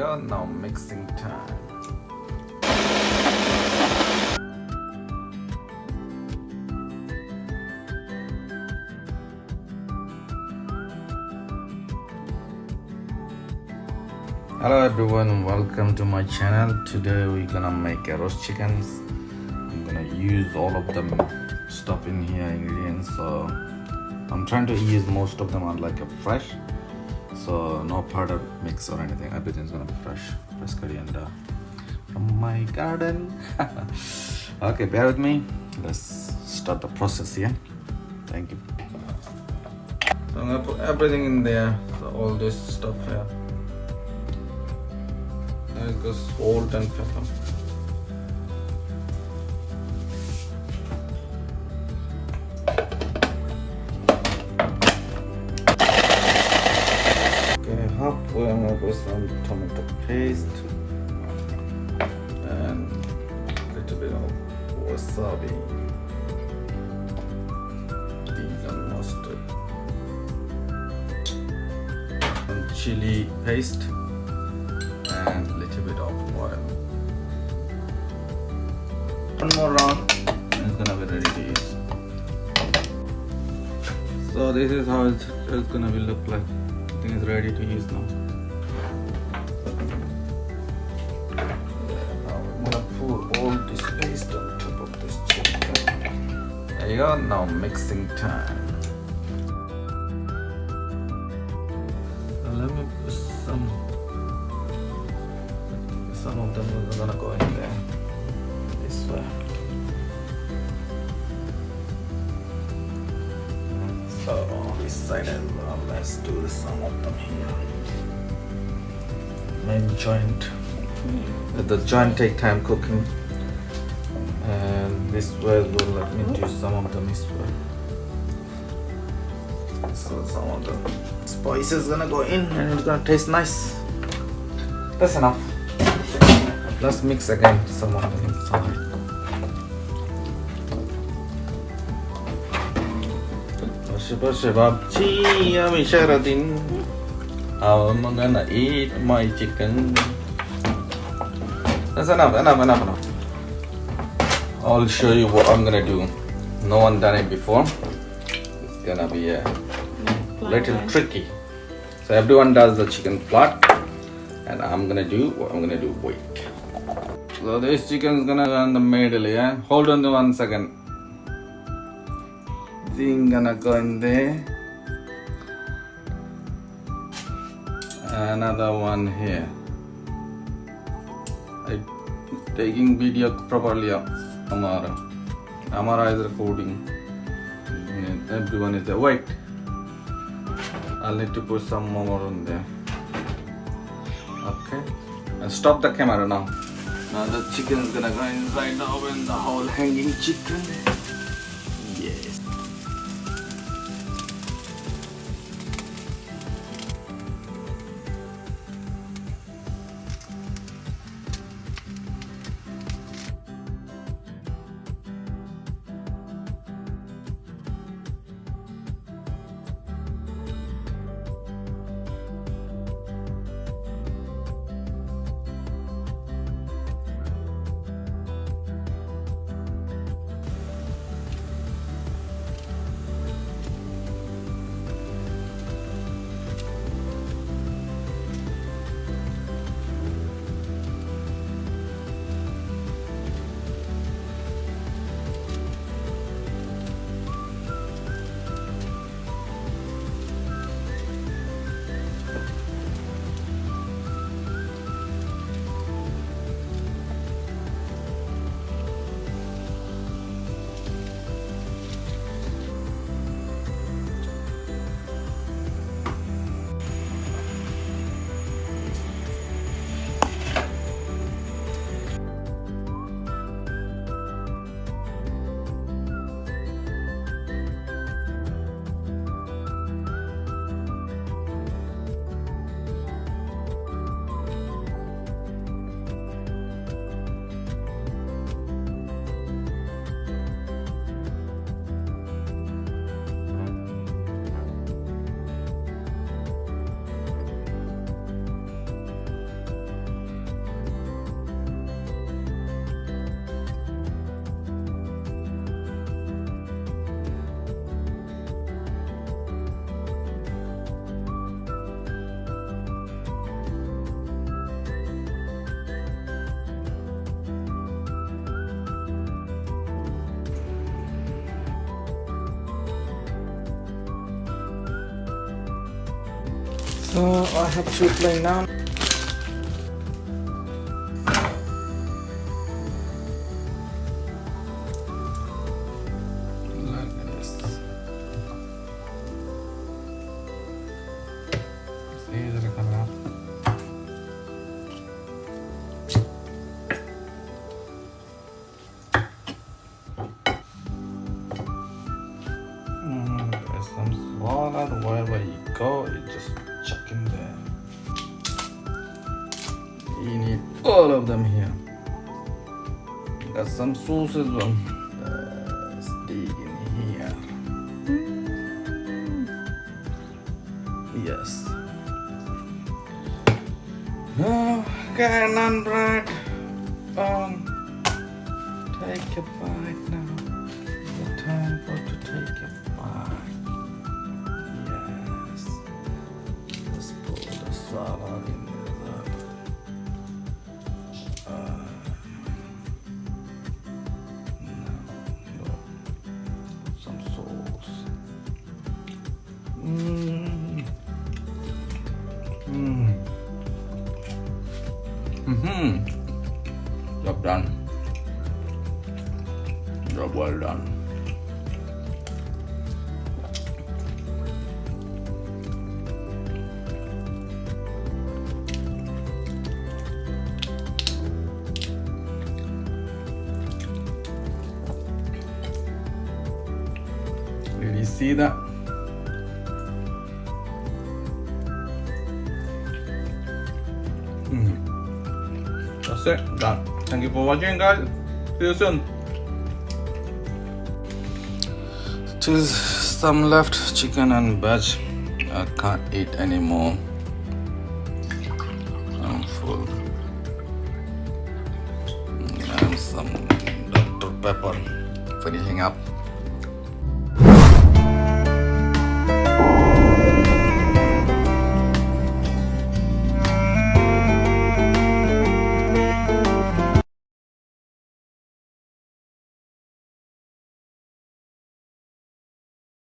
go, now mixing time. Hello everyone, welcome to my channel. Today we're gonna make a roast chickens. I'm gonna use all of them stuff in here, ingredients. So I'm trying to use most of them are like a fresh, so no powder mix or anything. Everything's gonna be fresh coriander from my garden. Okay, bear with me. Let's start the process here. Thank you. So I'm gonna put everything in there. So all this stuff here. There goes salt and pepper. Okay, halfway I'm gonna put some tomato paste and a little bit of wasabi. These are mustard. Some chili paste. And a little bit of oil. One more round and it's gonna be ready to use. So this is how it's gonna be look like. I think it's ready to use now. Now I'm gonna pour all this paste on top of this chicken. There you go, now mixing time. So let me put some of them are gonna go in there this way. So this side as well, let's do some of them here. Main joint. Let the joint take time cooking. And this way as well, let me do some of them this way. So some of the spices gonna go in and it's gonna taste nice. That's enough. Let's mix again some of them inside. I'm Sharadin. I'm gonna eat my chicken. That's enough. I'll show you what I'm gonna do. No one done it before. It's gonna be a little tricky. So everyone does the chicken flat, and I'm gonna do what I'm gonna do. Wait. So this chicken is gonna go in the middle, yeah? Hold on to 1 second. Thing gonna go in there. Another one here. I taking video properly. Amara is recording. Everyone is there. Wait. I'll need to put some more on there. Okay. And stop the camera now. Now the chicken is gonna go inside the oven, the whole hanging chicken. Yes. I have two plain naan. Look at this. See, is it coming out? There's some salad. Wherever you go, you just chuck in there. You need all of them here. Got some sauce as well. Steak in here. Yes. Now, naan bread. Take a bite now. The time for to take a bite. Yes. Let's put the salad in there. Some sauce. Job done. Job well done. Did you see that? That's it. Done. Thank you for watching, guys. See you soon. Still some left chicken and veg. I can't eat anymore. I'm full. And some Dr. Pepper finishing up.